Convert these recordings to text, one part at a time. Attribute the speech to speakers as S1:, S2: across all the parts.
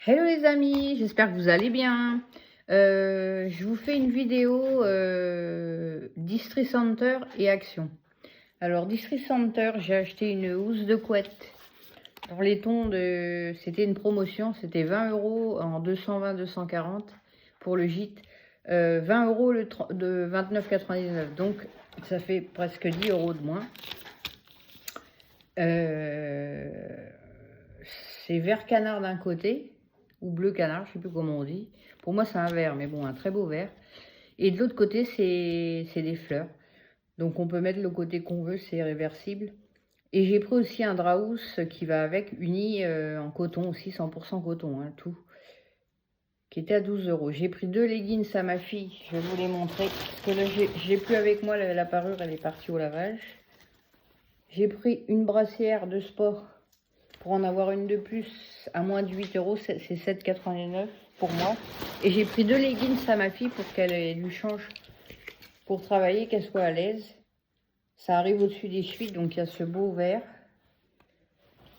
S1: Hello les amis, j'espère que vous allez bien. Je vous fais une vidéo Distri Center et Action. Alors Distri Center, j'ai acheté une housse de couette dans les tons de... C'était une promotion, c'était 20 € en 220-240 pour le gîte. 20 € de 29,99, donc ça fait presque 10 € de moins. C'est vert canard d'un côté, ou bleu canard, je sais plus comment on dit. Pour moi, c'est un vert, mais bon, un très beau vert. Et de l'autre côté, c'est des fleurs. Donc, on peut mettre le côté qu'on veut, c'est réversible. Et j'ai pris aussi un draus qui va avec, uni en coton aussi, 100% coton, hein, tout. Qui était à 12 €. J'ai pris 2 leggings à ma fille, je vais vous les montrer. Parce que là, j'ai plus avec moi, la parure, elle est partie au lavage. J'ai pris une brassière de sport pour en avoir une de plus à moins de 8 €, c'est 7,89 pour moi. Et j'ai pris 2 leggings à ma fille pour qu'elle lui change pour travailler, qu'elle soit à l'aise. Ça arrive au-dessus des chevilles, donc il y a ce beau vert,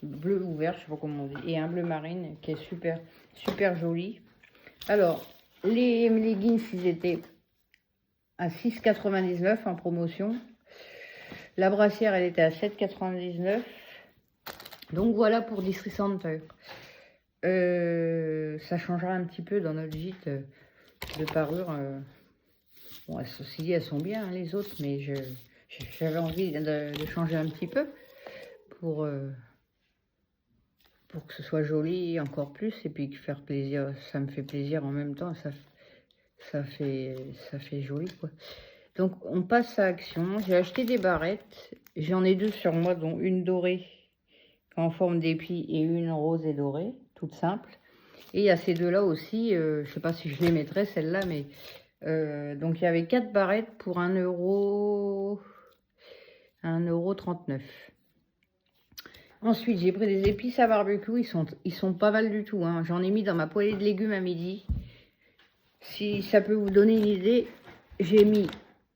S1: bleu ou vert, je sais pas comment on dit, et un bleu marine qui est super, super joli. Alors, les leggings, ils étaient à 6,99 en promotion. La brassière, elle était à 7,99. Donc voilà pour Distri Center. Ça changera un petit peu dans notre gîte de parure. Bon, ceci dit, elles sont bien, hein, les autres, mais j'avais envie de changer un petit peu pour que ce soit joli encore plus, et puis faire plaisir. Ça me fait plaisir en même temps, ça fait joli, quoi. Donc on passe à Action. J'ai acheté des barrettes, j'en ai 2 sur moi, dont une dorée en forme d'épi et une rose et dorée, toute simple. Et il y a ces deux-là aussi, je sais pas si je les mettrai, celle-là, mais... donc il y avait 4 barrettes pour 1,39 €. Ensuite, j'ai pris des épices à barbecue, ils sont pas mal du tout, hein. J'en ai mis dans ma poêlée de légumes à midi. Si ça peut vous donner une idée, j'ai mis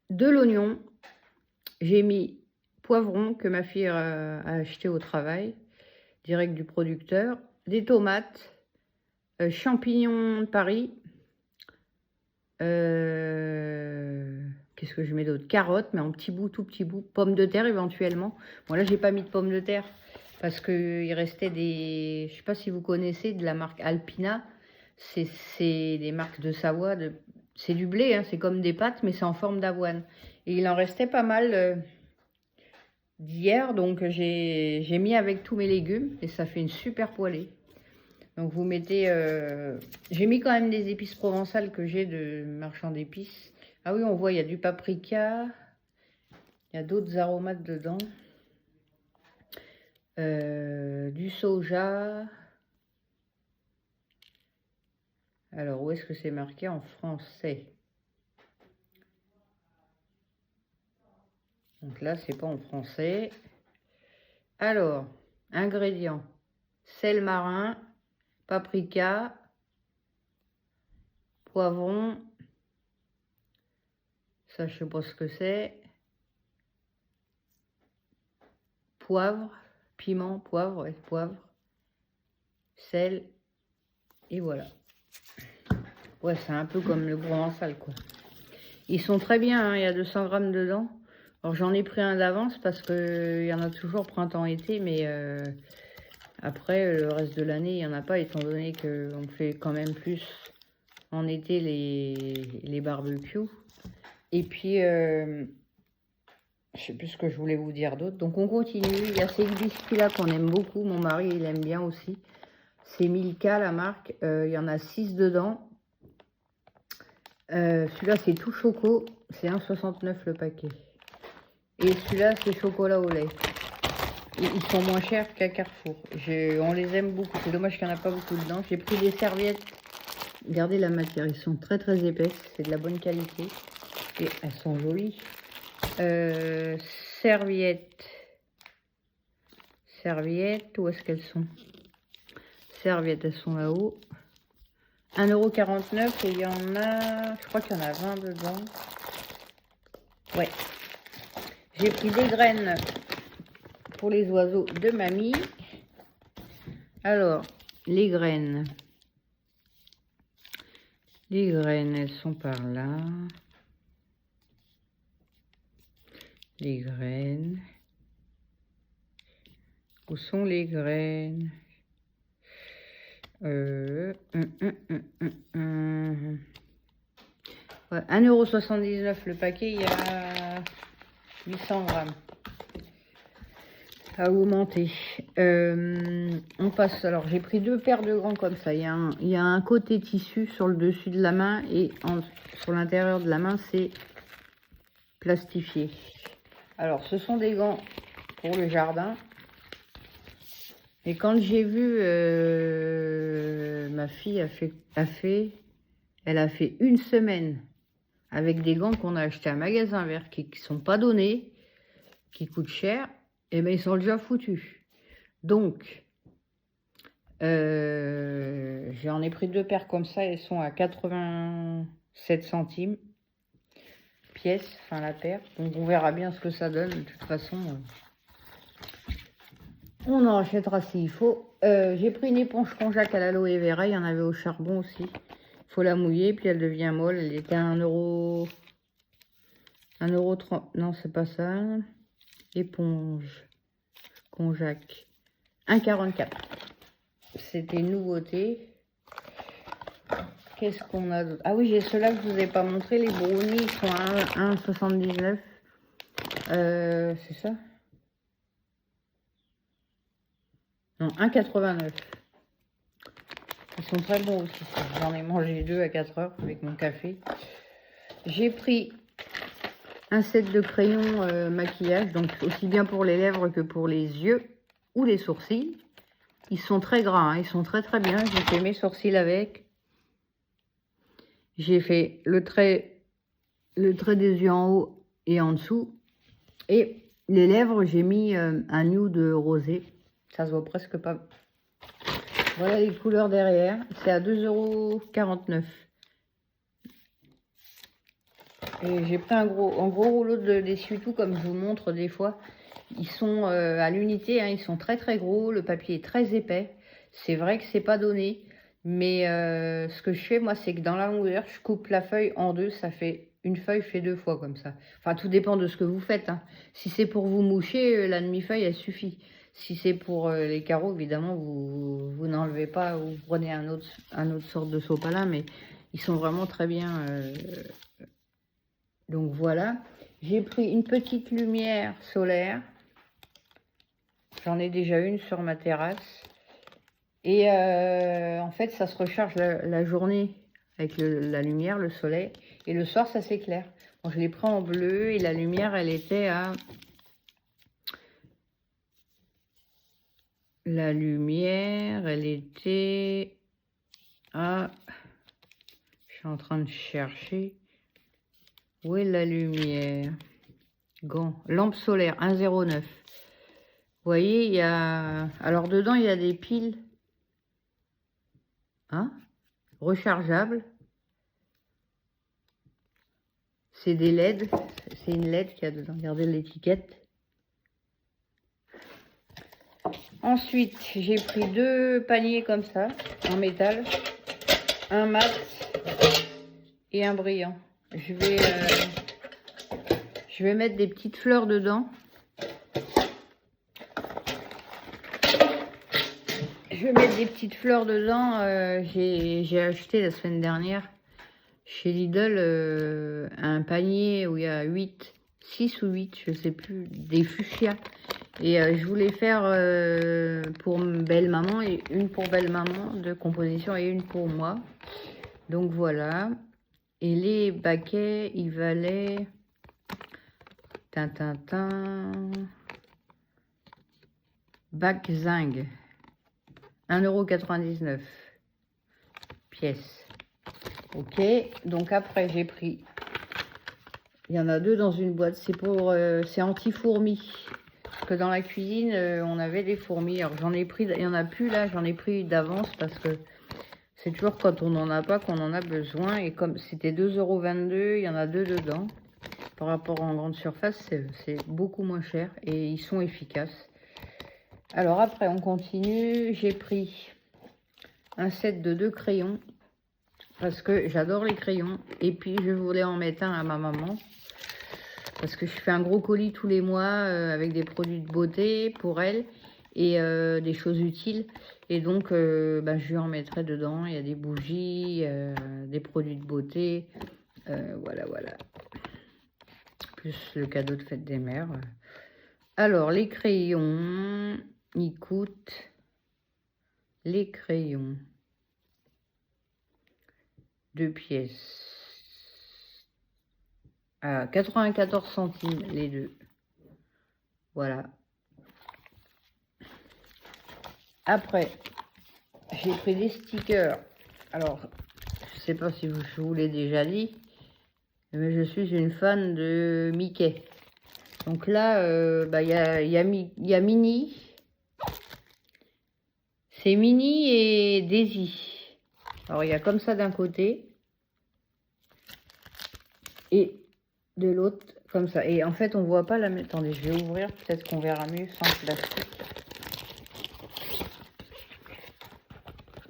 S1: de l'oignon, j'ai mis poivron que ma fille a acheté au travail, direct du producteur, des tomates, champignons de Paris, qu'est-ce que je mets d'autre? Carottes, mais en petits bouts, tout petits bouts, pommes de terre éventuellement. Bon là, j'ai pas mis de pommes de terre parce que il restait des, je sais pas si vous connaissez, de la marque Alpina. C'est des marques de Savoie, c'est du blé, hein, c'est comme des pâtes, mais c'est en forme d'avoine. Et il en restait pas mal d'hier, donc j'ai mis avec tous mes légumes et ça fait une super poêlée. Donc vous mettez... j'ai mis quand même des épices provençales que j'ai de marchand d'épices. Ah oui, on voit, il y a du paprika. Il y a d'autres aromates dedans. Du soja. Alors, où est-ce que c'est marqué en français? Donc là, c'est pas en français. Alors, ingrédients. Sel marin, paprika, poivron. Ça, je sais pas ce que c'est. Poivre, piment, poivre, ouais, poivre, sel, et voilà. Ouais, c'est un peu comme le provençal, quoi. Ils sont très bien, hein, il y a 200 grammes dedans. Alors j'en ai pris un d'avance parce qu'il y en a toujours printemps-été, mais après, le reste de l'année, il n'y en a pas, étant donné qu'on fait quand même plus en été les barbecues. Et puis, je sais plus ce que je voulais vous dire d'autre. Donc on continue. Il y a ces biscuits-là qu'on aime beaucoup. Mon mari, il aime bien aussi. C'est Milka, la marque. Il y en a 6 dedans. Celui-là, c'est tout choco. C'est 1,69 le paquet. Et celui-là, c'est chocolat au lait. Et ils sont moins chers qu'à Carrefour. On les aime beaucoup. C'est dommage qu'il n'y en a pas beaucoup dedans. J'ai pris des serviettes. Regardez la matière. Ils sont très très épaisses. C'est de la bonne qualité. Et elles sont jolies. Serviettes. Serviettes. Où est-ce qu'elles sont? Serviettes, elles sont là-haut. 1,49 € et il y en a... Je crois qu'il y en a 20 dedans. Ouais. J'ai pris des graines pour les oiseaux de mamie. Alors, les graines. Les graines, elles sont par là. Les graines. Où sont les graines? Ouais, 1,79 € le paquet, il y a 800 grammes. À augmenter. On passe. Alors, j'ai pris 2 paires de gants comme ça. Il y a un côté tissu sur le dessus de la main et sur l'intérieur de la main, c'est plastifié. Alors, ce sont des gants pour le jardin. Et quand j'ai vu, ma fille elle a fait une semaine avec des gants qu'on a achetés à Magasin Vert qui ne sont pas donnés, qui coûtent cher, et bien ils sont déjà foutus. Donc, j'en ai pris 2 paires comme ça, elles sont à 87 centimes pièce, enfin la paire. Donc on verra bien ce que ça donne. De toute façon, on en achètera s'il faut. J'ai pris une éponge konjac à l'aloe vera, il y en avait au charbon aussi. Il faut la mouiller, puis elle devient molle. Elle était à 1,30 €. Non, c'est pas ça. Éponge konjac. 1,44 €. C'était une nouveauté. Qu'est-ce qu'on a d'autre? Ah oui, j'ai ceux-là que je vous ai pas montré. Les brownies, ils sont à 1,79 €. C'est ça? Non, 1,89 €. Ils sont très bons aussi. J'en ai mangé 2 à 4 heures avec mon café. J'ai pris un set de crayons maquillage, donc aussi bien pour les lèvres que pour les yeux ou les sourcils. Ils sont très gras, hein, ils sont très très bien. J'ai fait mes sourcils avec. J'ai fait le trait des yeux en haut et en dessous. Et les lèvres, j'ai mis un nude rosé. Ça se voit presque pas. Voilà les couleurs derrière. C'est à 2,49 €. Et j'ai pris un gros rouleau d'essuie-tout, comme je vous montre des fois. Ils sont à l'unité, hein, ils sont très très gros. Le papier est très épais. C'est vrai que c'est pas donné. Mais ce que je fais, moi, c'est que dans la longueur, je coupe la feuille en deux. Ça fait une feuille fait 2 fois comme ça. Enfin, tout dépend de ce que vous faites, hein. Si c'est pour vous moucher, la demi-feuille, elle suffit. Si c'est pour les carreaux, évidemment, vous n'enlevez pas. Vous prenez un autre sorte de sopalin, mais ils sont vraiment très bien. Donc voilà. J'ai pris une petite lumière solaire. J'en ai déjà une sur ma terrasse. Et en fait, ça se recharge la journée avec la lumière, le soleil. Et le soir, ça s'éclaire. Bon, je l'ai pris en bleu et la lumière, elle était à... La lumière, elle était à... Je suis en train de chercher. Où est la lumière? Gant. Lampe solaire, 1,09 €. Vous voyez, il y a... Alors, dedans, il y a des piles. Hein? Rechargeables. C'est des LED. C'est une LED qu'il y a dedans. Regardez l'étiquette. Ensuite, j'ai pris 2 paniers comme ça, en métal. Un mat et un brillant. Je vais mettre des petites fleurs dedans. Je vais mettre des petites fleurs dedans. J'ai acheté la semaine dernière chez Lidl un panier où il y a 6 ou 8, je sais plus, des fuchsias. Et je voulais faire pour belle maman et une pour belle maman de composition et une pour moi. Donc voilà. Et les baquets, ils valaient... Bac zinc. 1,99 € pièce. Ok, donc après j'ai pris, il y en a 2 dans une boîte, c'est anti-fourmis, parce que dans la cuisine on avait des fourmis. Alors j'en ai pris, il y en a plus là, j'en ai pris d'avance parce que c'est toujours quand on n'en a pas qu'on en a besoin. Et comme c'était 2,22 €, il y en a 2 dedans. Par rapport en grande surface, c'est beaucoup moins cher et ils sont efficaces. Alors après, on continue. J'ai pris un set de 2 crayons parce que j'adore les crayons. Et puis, je voulais en mettre un à ma maman. Parce que je fais un gros colis tous les mois avec des produits de beauté pour elle et des choses utiles. Et donc, bah, je lui en mettrai dedans. Il y a des bougies, des produits de beauté. Voilà, voilà. Plus le cadeau de fête des mères. Alors, les crayons, ils coûtent... Les crayons, 2 pièces. À 94 centimes les deux. Voilà. Après, j'ai pris des stickers. Alors, je sais pas si je vous l'ai déjà dit, mais je suis une fan de Mickey. Donc là, bah, y a Minnie. C'est Minnie et Daisy. Alors, il y a comme ça d'un côté. Et de l'autre, comme ça. Et en fait, on voit pas la... Attendez, je vais ouvrir. Peut-être qu'on verra mieux sans plastique.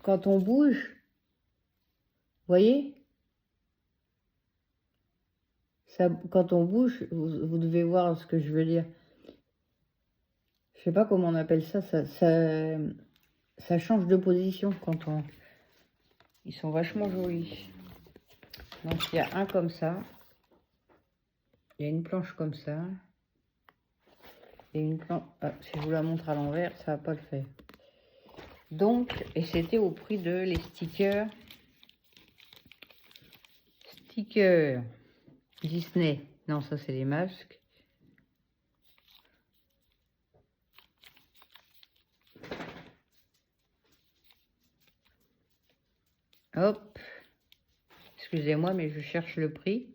S1: Quand on bouge, vous voyez ça, quand on bouge, vous devez voir ce que je veux dire. Je sais pas comment on appelle ça. Ça change de position quand on... Ils sont vachement jolis. Donc, il y a un comme ça. Il y a une planche comme ça. Et une planche... Ah, si je vous la montre à l'envers, ça va pas le faire. Donc, et c'était au prix de les stickers. Stickers Disney. Non, ça c'est les masques. Hop. Excusez-moi, mais je cherche le prix.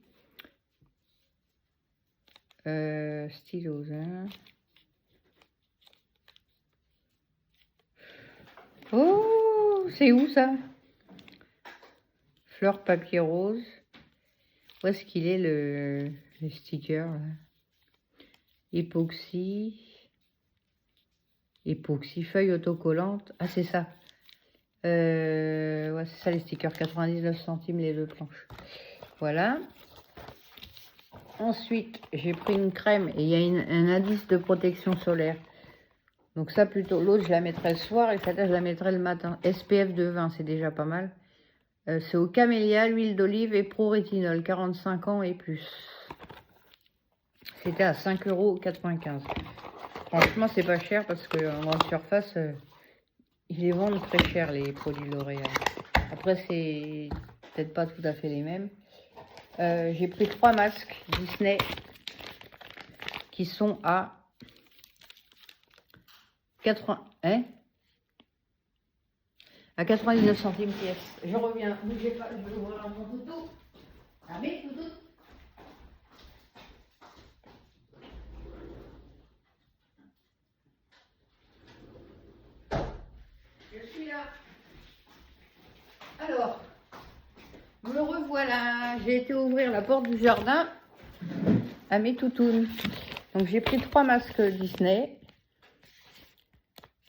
S1: Stylos, hein. Oh, c'est où ça? Fleur papier rose. Où est-ce qu'il est le sticker là? Époxy. Époxy, feuille autocollante. Ah, c'est ça. Ouais, c'est ça les stickers. 99 centimes les deux planches. Voilà. Ensuite, j'ai pris une crème et il y a un indice de protection solaire. Donc ça plutôt, l'autre je la mettrai le soir et celle-là je la mettrai le matin. SPF de 20, c'est déjà pas mal. C'est au camélia, l'huile d'olive et pro-rétinol, 45 ans et plus. C'était à 5,95 €. Franchement, c'est pas cher parce qu'en grande surface, ils les vendent très cher les produits L'Oréal. Après, c'est peut-être pas tout à fait les mêmes. J'ai pris 3 masques Disney qui sont à 80, hein, à 99 centimes pièce. Je reviens, bougez pas, je vais ouvrir mon toutou. Ah mais toutou. Je suis là. Alors, me revoilà. J'ai été ouvrir la porte du jardin à mes toutounes. Donc j'ai pris 3 masques Disney.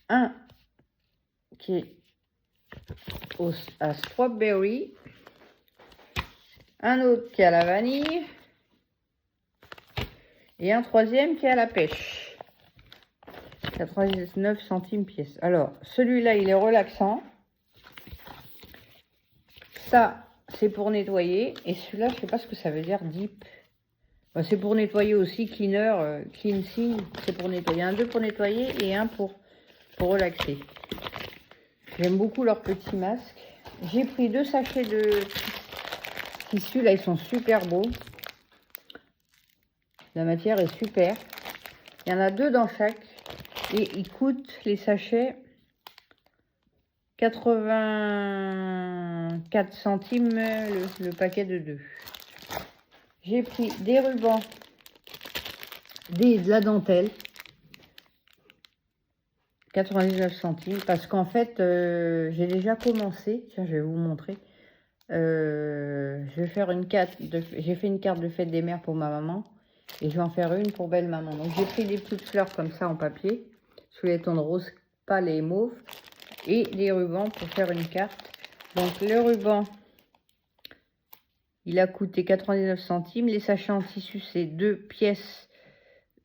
S1: Un qui est à strawberry, un autre qui est à la vanille et un troisième qui est à la pêche. 99 centimes pièce. Alors, celui-là, il est relaxant. Ça, c'est pour nettoyer. Et celui-là, je sais pas ce que ça veut dire, deep. Bah, c'est pour nettoyer aussi, cleaner, cleansing. C'est pour nettoyer. Un 2 pour nettoyer et un pour relaxer. J'aime beaucoup leurs petits masques. J'ai pris 2 sachets de tissu. Là, ils sont super beaux. La matière est super. Il y en a 2 dans chaque. Et ils coûtent, les sachets, 84 centimes le paquet de 2. J'ai pris des rubans, de la dentelle. 99 centimes parce qu'en fait j'ai déjà commencé. Tiens, je vais vous montrer. Je vais faire j'ai fait une carte de fête des mères pour ma maman et je vais en faire une pour belle maman. Donc j'ai pris des petites fleurs comme ça en papier sous les tons de rose pâle et mauve et des rubans pour faire une carte. Donc le ruban Il a coûté 99 centimes. Les sachets en tissu, c'est 2 pièces,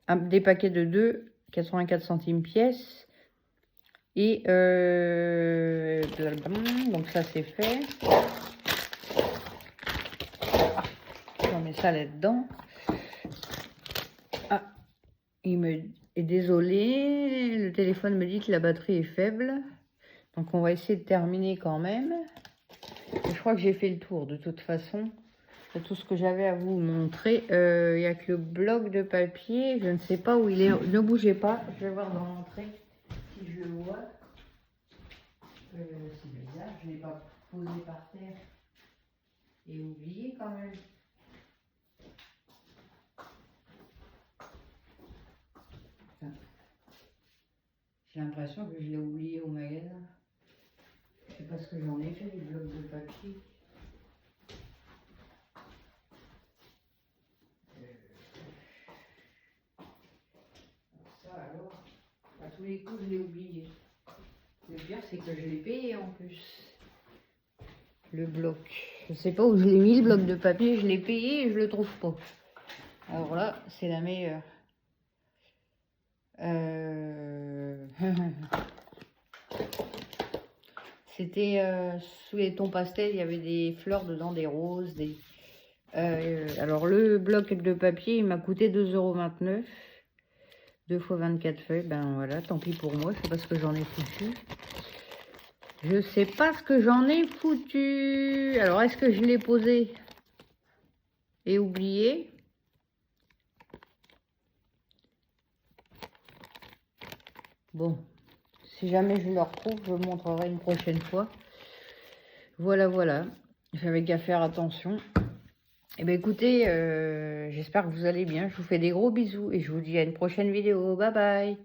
S1: des paquets de 2, 84 centimes pièce. Et donc ça c'est fait. On met ça là-dedans. Ah, il me est désolé. Le téléphone me dit que la batterie est faible. Donc on va essayer de terminer quand même. Et je crois que j'ai fait le tour de toute façon. C'est tout ce que j'avais à vous montrer. Il n'y a que le bloc de papier. Je ne sais pas où il est. Ne bougez pas. Je vais voir dans l'entrée si je le vois. C'est bizarre. Je ne l'ai pas posé par terre. Et oublié quand même. Enfin, j'ai l'impression que je l'ai oublié au magasin. Je sais pas ce que j'en ai fait du bloc de papier. Ça alors, à tous les coups je l'ai oublié. Le pire c'est que je l'ai payé en plus. Le bloc. Je sais pas où je l'ai mis le bloc de papier, je l'ai payé et je le trouve pas. Alors là, c'est la meilleure. C'était sous les tons pastels, il y avait des fleurs dedans, des roses. Alors le bloc de papier, il m'a coûté 2,29 €. 2 fois 24 feuilles, ben voilà, tant pis pour moi, je sais pas ce que j'en ai foutu. Je sais pas ce que j'en ai foutu. Alors, est-ce que je l'ai posé et oublié? Bon, si jamais je le retrouve, je vous montrerai une prochaine fois. Voilà, voilà. J'avais qu'à faire attention. Eh bien, écoutez, j'espère que vous allez bien. Je vous fais des gros bisous et je vous dis à une prochaine vidéo. Bye bye.